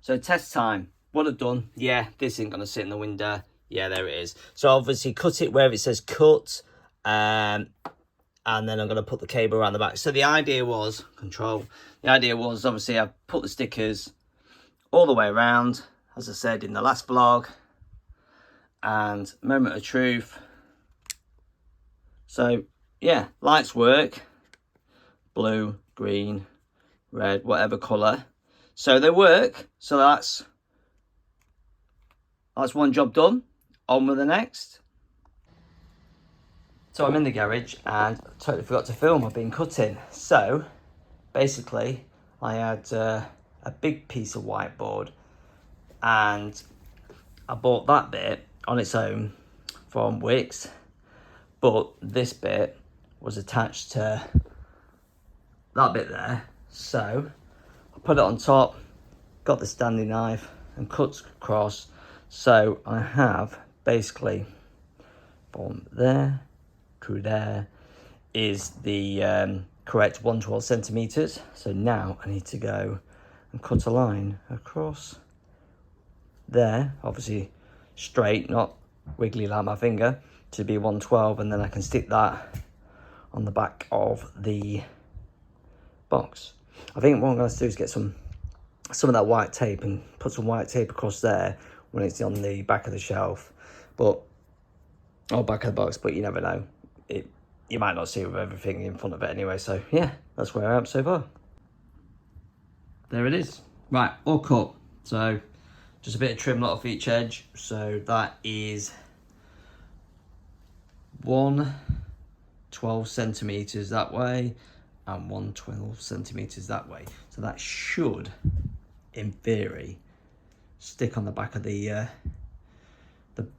So test time, what I've done, yeah, this isn't going to sit in the window. Yeah, there it is. So obviously cut it where it says cut, and then I'm going to put the cable around the back. So the idea was, obviously I put the stickers all the way around, as I said in the last vlog, and moment of truth. So yeah, lights work, blue, green, red, whatever colour. So they work, so that's one job done. On with the next. So I'm in the garage and totally forgot to film. I've been cutting. So basically I had a big piece of whiteboard and I bought that bit on its own from Wix, but this bit was attached to that bit there. So I put it on top, got the standing knife and cut across. So I have basically from there to there is the correct 112 centimeters. So now I need to go and cut a line across there, obviously straight, not wiggly like my finger, to be 112, and then I can stick that on the back of the box. I think what I'm going to do is get some of that white tape and put some white tape across there when it's on the back of the shelf, or back of the box, but you never know. You might not see it with everything in front of it anyway. So yeah, that's where I am so far. There it is. Right, all cut. So just a bit of trim lot off each edge. So that is 112 centimeters that way and 112 centimeters that way. So that should, in theory, stick on the back of the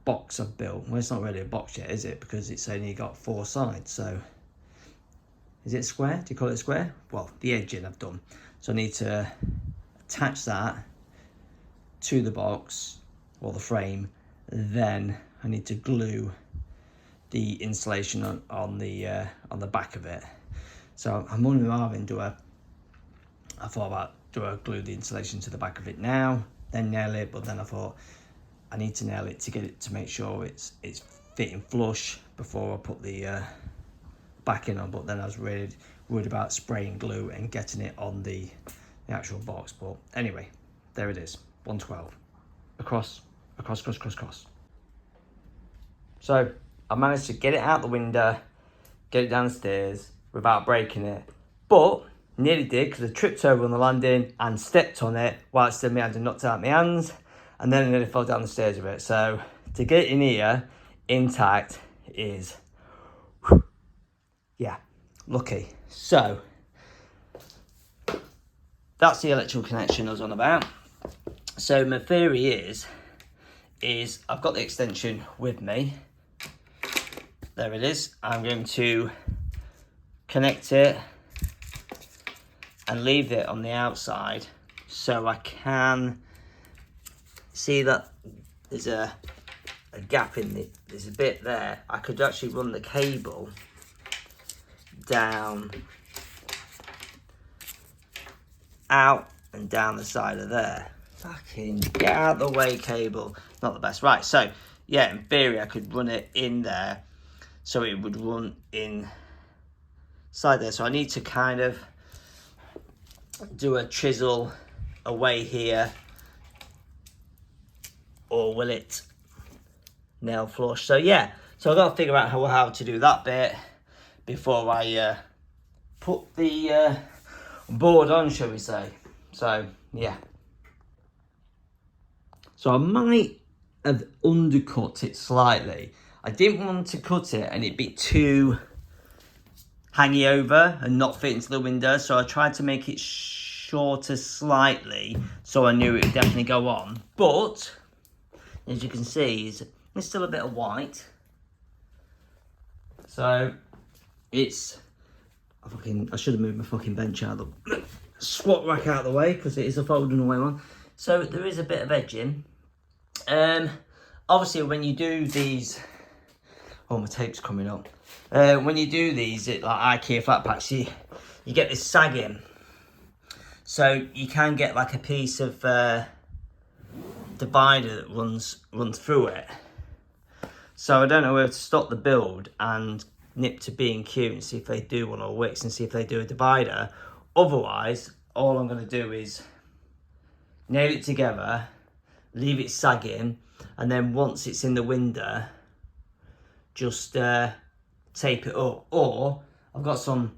box I've built. Well, it's not really a box yet, is it? Because it's only got 4 sides. So is it square? Do you call it square? Well, the edging I've done. So I need to attach that to the box or the frame. Then I need to glue the insulation on the back of it. So I'm wondering I thought about, do I glue the insulation to the back of it now, then nail it? But then I thought I need to nail it to make sure it's fitting flush before I put the backing on. But then I was really worried about spraying glue and getting it on the actual box. But anyway, there it is, 112 across. So I managed to get it out the window, get it downstairs without breaking it, but nearly did, because I tripped over on the landing and stepped on it whilst my hand had knocked out my hands, and then I nearly fell down the stairs with it. So to get it in here intact is, yeah, lucky. So that's the electrical connection I was on about. So my theory is I've got the extension with me. There it is. I'm going to connect it and leave it on the outside so I can see that there's a gap in the, there's a bit there. I could actually run the cable down, out and down the side of there. Fucking get out the way, cable. Not the best. Right, so yeah, in theory I could run it in there so it would run inside there. So I need to kind of do a chisel away here, or will it nail flush? So yeah, so I've got to figure out how to do that bit before I put the board on, shall we say. So yeah, so I might have undercut it slightly. I didn't want to cut it and it'd be too hangy over and not fit into the window, so I tried to make it shorter slightly so I knew it would definitely go on. But as you can see, there's still a bit of white, so it's I should have moved my fucking bench out of the squat rack out of the way, because it is a folding away one. So there is a bit of edging. obviously when you do these, oh, my tape's coming up. When you do these, like IKEA flat packs, you get this sagging. So you can get like a piece of divider that runs through it. So I don't know whether to stop the build and nip to B&Q and see if they do one, or Wix and see if they do a divider. Otherwise, all I'm going to do is nail it together, leave it sagging, and then once it's in the window, just tape it up. Or I've got some,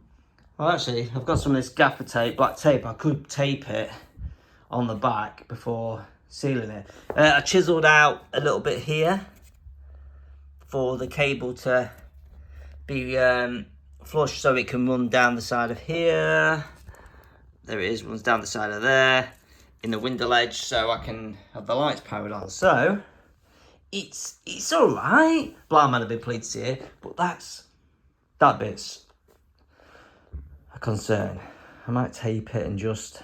well actually, I've got some of this gaffer tape, black tape. I could tape it on the back before sealing it. I chiselled out a little bit here for the cable to be flush, so it can run down the side of here. There it is, runs down the side of there, in the window ledge, so I can have the lights powered on. So it's all right. Blind man a bit pleased here, but that bit's a concern. I might tape it and just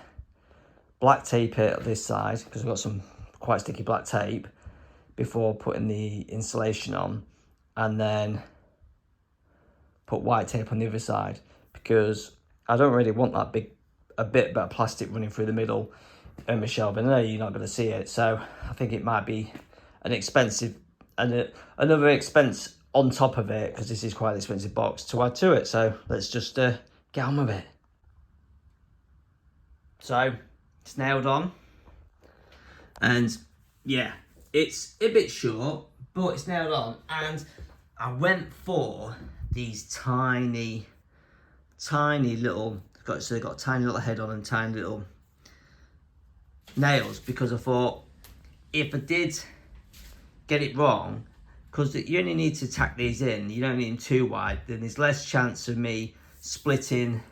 black tape it at this side, because I've got some quite sticky black tape, before putting the insulation on, and then put white tape on the other side, because I don't really want that a bit of plastic running through the middle of my shelf. I know you're not going to see it, so I think it might be an expensive, and another expense on top of it, because this is quite an expensive box to add to it. So let's just get on with it. So it's nailed on, and yeah, it's a bit short, but it's nailed on. And I went for these tiny little, so they've got a tiny little head on and tiny little nails, because I thought if I did get it wrong, because you only need to tack these in, you don't need them too wide, then there's less chance of me splitting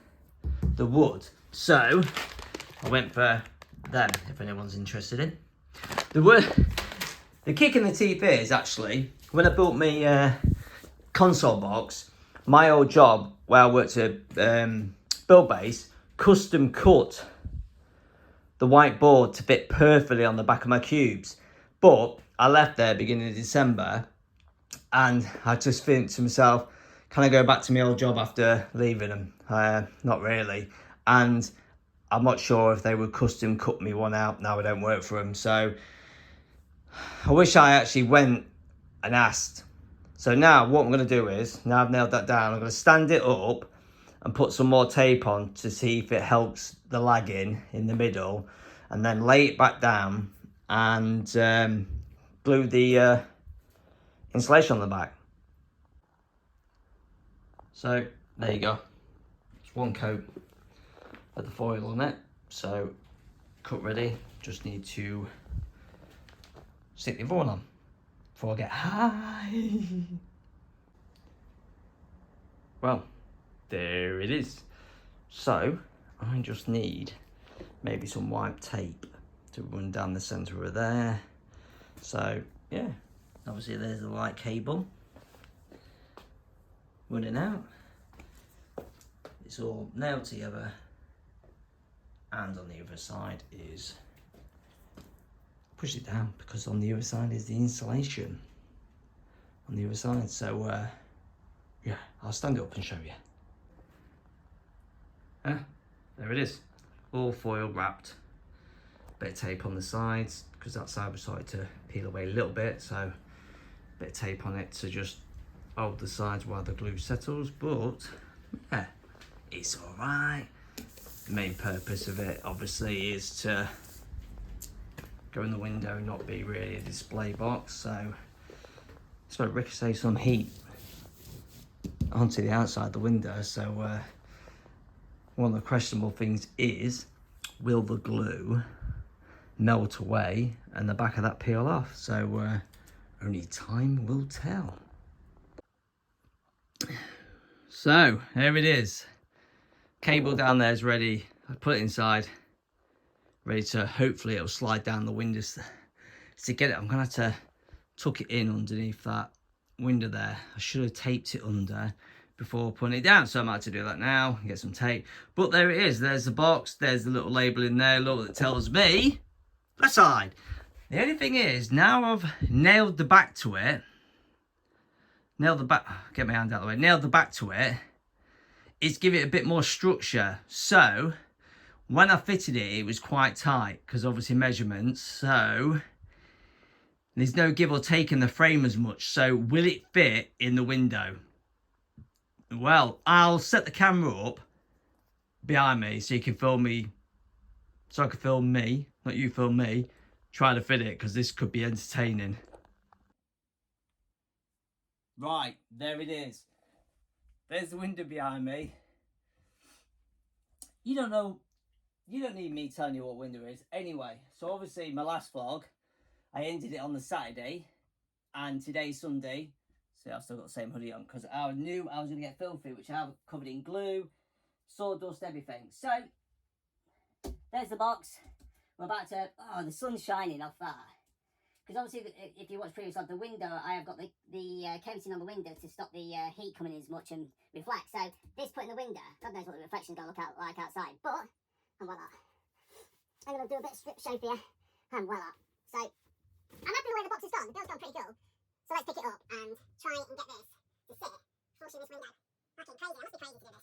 the wood. So I went for them, if anyone's interested in. The kick in the teeth is, actually, when I built my console box, my old job where I worked at Build Base, custom cut the white board to fit perfectly on the back of my cubes. But I left there beginning of December, and I just think to myself, can I go back to my old job after leaving them? Not really. And I'm not sure if they would custom cut me one out now I don't work for them. So I wish I actually went and asked. So now what I'm going to do is, now I've nailed that down, I'm going to stand it up and put some more tape on to see if it helps the lagging in the middle, and then lay it back down and glue the insulation on the back. So there you go. It's one coat of the foil on it. So cut ready. Just need to stick the other one on before I get high. Well, there it is. So I just need maybe some white tape to run down the centre of there. So yeah, obviously there's the light cable running out. It's all nailed together, and on the other side is, push it down because on the other side is the insulation on the other side. So yeah, I'll stand it up and show you. There it is, all foil wrapped. Bit of tape on the sides because that side was starting to peel away a little bit, so bit of tape on it to just hold the sides while the glue settles. But yeah, it's all right. The main purpose of it obviously is to go in the window and not be really a display box, so it's going to ricochet some heat onto the outside of the window. So one of the questionable things is, will the glue melt away and the back of that peel off? So only time will tell. So here it is. Cable down there is ready. I put it inside, ready to, hopefully it'll slide down the window. To get it, I'm gonna have to tuck it in underneath that window there. I should have taped it under before putting it down, so I might have to do that now and get some tape. But there it is, there's the box, there's the little label in there, look, that tells me the side. The only thing is, now I've nailed the back to it, get my hand out of the way, nailed the back to it, it's give it a bit more structure. So when I fitted it, it was quite tight because obviously measurements, so there's no give or take in the frame as much. So will it fit in the window? Well, I'll set the camera up behind me so you can film me, so I can film me, not you film me, trying to fit it, because this could be entertaining. Right, there it is. There's the window behind me. You don't need me telling you what window it is. Anyway, so obviously my last vlog, I ended it on the Saturday, and today's Sunday. See, I've still got the same hoodie on because I knew I was going to get filthy, which I have covered in glue, sawdust, everything. So, there's the box. We're about to, oh, the sun's shining off that. Because obviously, if you watch previous of the window, I have got the coating on the window to stop the heat coming in as much and reflect. So, this put in the window, God knows what the reflection's going to look like outside. But, and voila. I'm going to do a bit of strip show for you. And voila. So, I'm happy the way the box is gone. The build's gone pretty cool. So let's pick it up and try and get this to sit flush in this window. Fucking crazy, I must be crazy to do this,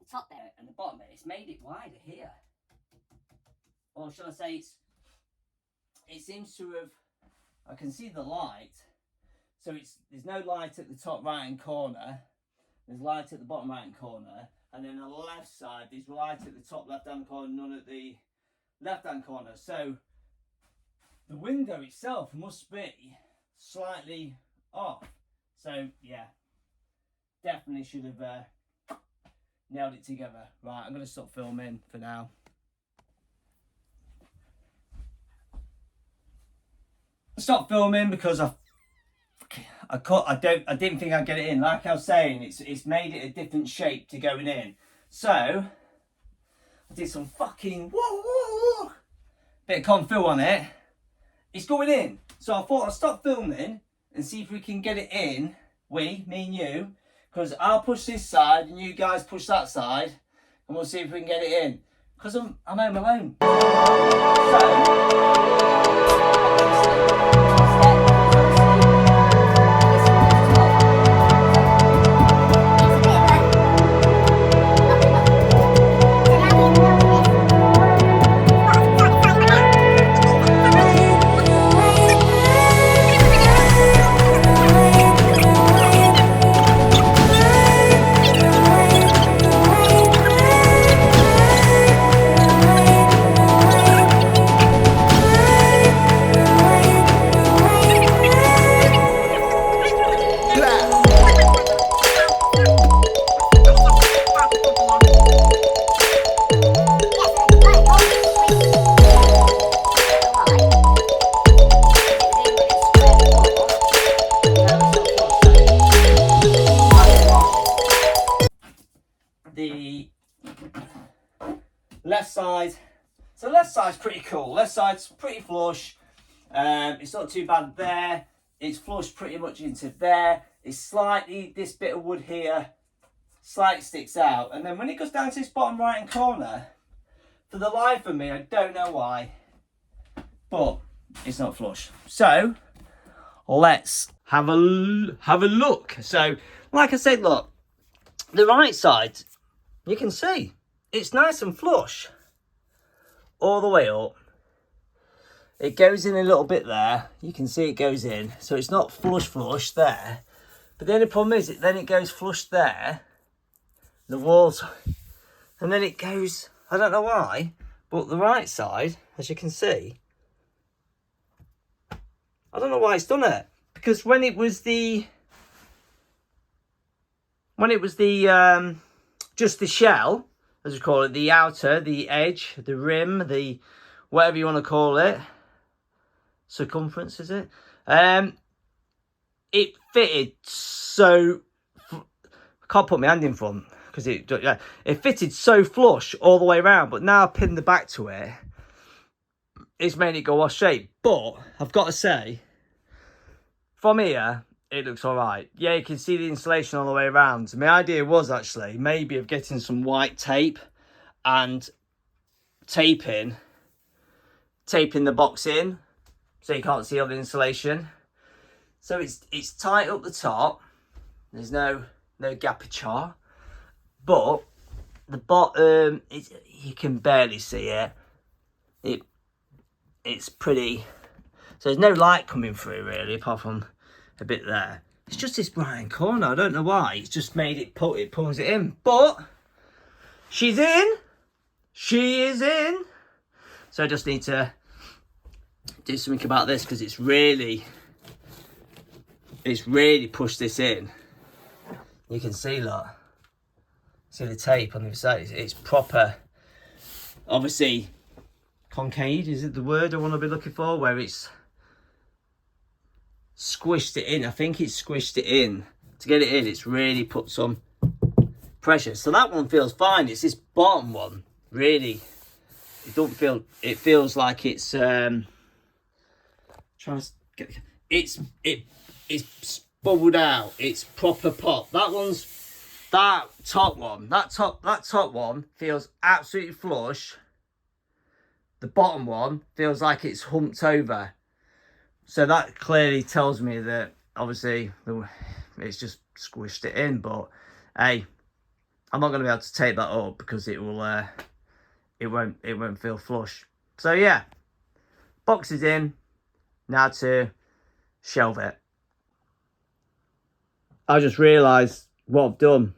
top there and the bottom there, it's made it wider here. Or shall I say, it seems to have, I can see the light, so there's no light at the top right hand corner, there's light at the bottom right hand corner, and then on the left side there's light at the top left hand corner, none at the left hand corner. So the window itself must be slightly off. So yeah, definitely should have nailed it together. Right, I'm going to stop filming for now. Stop filming because I didn't think I'd get it in. Like I was saying, it's made it a different shape to going in. So I did some fucking bit of confill on it. It's going in. So I thought I'd stop filming and see if we can get it in. Me and you. Because I'll push this side and you guys push that side, and we'll see if we can get it in. Because I'm home alone. The left side, so left side's pretty cool. Left side's pretty flush. It's not too bad there. It's flush pretty much into there. It's slightly, this bit of wood here slightly sticks out, and then when it goes down to this bottom right hand corner, for the life of me I don't know why, but it's not flush. So let's have a look. So like I said, look, the right side, you can see it's nice and flush all the way up. it goes in a little bit there. You can see it goes in. So it's not flush there. But the only problem is, then it goes flush there. The walls. And then it goes, I don't know why, but the right side, as you can see, I don't know why it's done it. Because when it was the just the shell, as we call it, the outer, the edge, the rim, the whatever you want to call it, circumference, is it? It fitted so, I can't put my hand in front because it fitted so flush all the way around. But now I pinned the back to it, it's made it go off shape. But I've got to say, from here, it looks all right. Yeah, you can see the insulation all the way around. My idea was actually maybe of getting some white tape and taping the box in so you can't see all the insulation. So it's tight up the top. There's no gappage, but the bottom, you can barely see it. It's pretty. So there's no light coming through really, apart from a bit there. It's just this right corner. I don't know why. It's just made it pulls it in. But she's in. She is in. So I just need to do something about this because it's really pushed this in. You can see, look. See the tape on the side. It's proper. Obviously, concave, is it the word I want to be looking for? Where it's squished it in. I think it's squished it in. To get it in, it's really put some pressure. So that one feels fine. It's this bottom one. Really, it feels like it's it's bubbled out. It's proper pop. That top one feels absolutely flush. The bottom one feels like it's humped over. So that clearly tells me that obviously it's just squished it in. But hey, I'm not going to be able to take that up because it won't feel flush. So yeah, box is in. Now to shelve it. I just realised what I've done.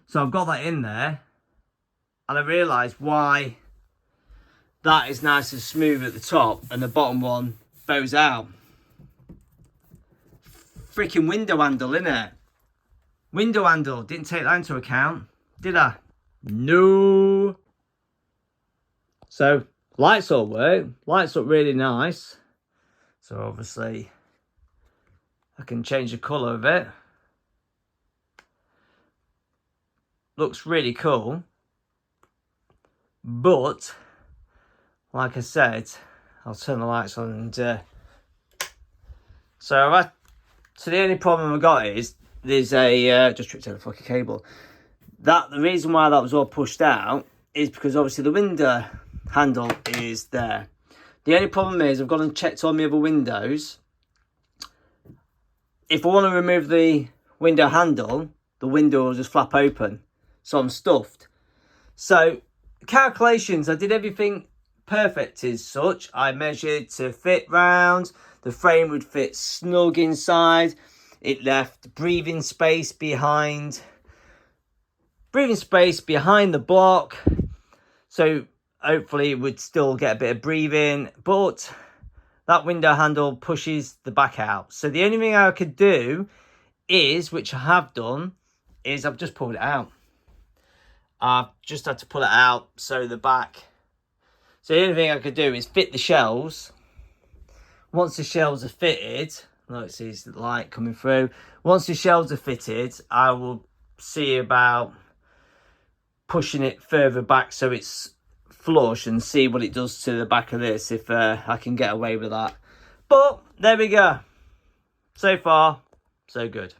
So I've got that in there, and I realised why that is nice and smooth at the top and the bottom one bows out. Freaking window handle, innit? Window handle. Didn't take that into account, did I? No. So lights all work. Lights look really nice. So obviously I can change the colour of it. Looks really cool. But like I said, I'll turn the lights on and so the only problem I got is there's a just tripped over the fucking cable. The reason why that was all pushed out is because obviously the window handle is there. The only problem is I've gone and checked all my other windows. If I want to remove the window handle, the window will just flap open. So I'm stuffed. So calculations, I did everything perfect as such. I measured to fit round. The frame would fit snug inside. It left breathing space behind the block. So hopefully it would still get a bit of breathing, but that window handle pushes the back out. So the only thing I could do is, which I have done, is I've just pulled it out. I've just had to pull it out so the back. So the only thing I could do is fit the shelves. Once the shelves are fitted, look, see the light coming through. Once the shelves are fitted, I will see about pushing it further back so it's flush and see what it does to the back of this, if I can get away with that. But there we go. So far, so good.